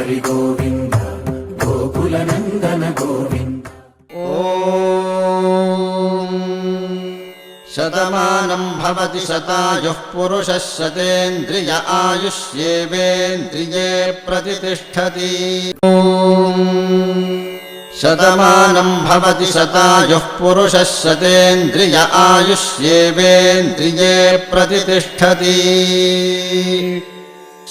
हरि गोविन्द गोकुलनन्दन गोविन्द। शतमानं भवति शतायुः पुरुषः शतेन्द्रिय आयुष्येवेन्द्रिये प्रतिष्ठति। शतमानं भवति शतायुः पुरुषः शतेन्द्रिय आयुष्येवेन्द्रिये प्रतिष्ठति।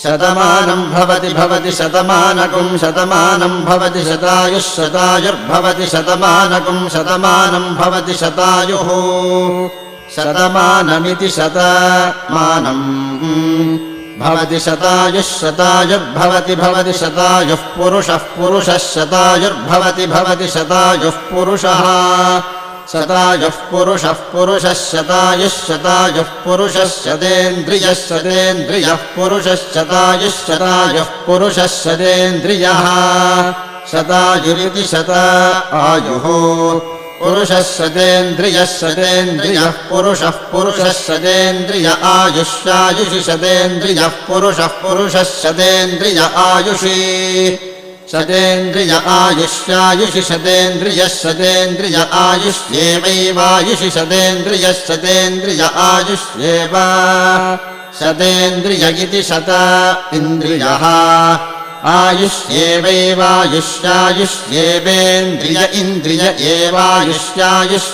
शतमानं भवति शतमानकं शतमानं भवति शतायुः शतायुर्भवति शतमानकं शतमानं भवति शतायुः शतमानमिति शतमानं भवति शतायुः शतायुर्भवति भवति शतायुः पुरुषः पुरुषः शतायुर्भवति शतायुः पुरुषः शतायुः पुरुषः पुरुषः शतायुः शतायुः पुरुषः शतेन्द्रियः शतेन्द्रियः पुरुषः शतायुः शतायुः पुरुषः शतेन्द्रियः शतायुरिति शतायुः पुरुषः शतेन्द्रियः शतेन्द्रियः पुरुषः पुरुषः शतेन्द्रिय आयुष्यायुषि शतेन्द्रियः पुरुषः पुरुषः शतेन्द्रिय आयुषि शतेन्द्रिय आयुष्यायुषि शतेन्द्रियः शतेन्द्रिय आयुष्येवैवायुषि शतेन्द्रियः शतेन्द्रिय आयुष्येव शतेन्द्रिय इति शत इन्द्रियः आयुष्येवैवायुष्यायुष्येवेन्द्रिय इन्द्रिय एवायुष्यायुष्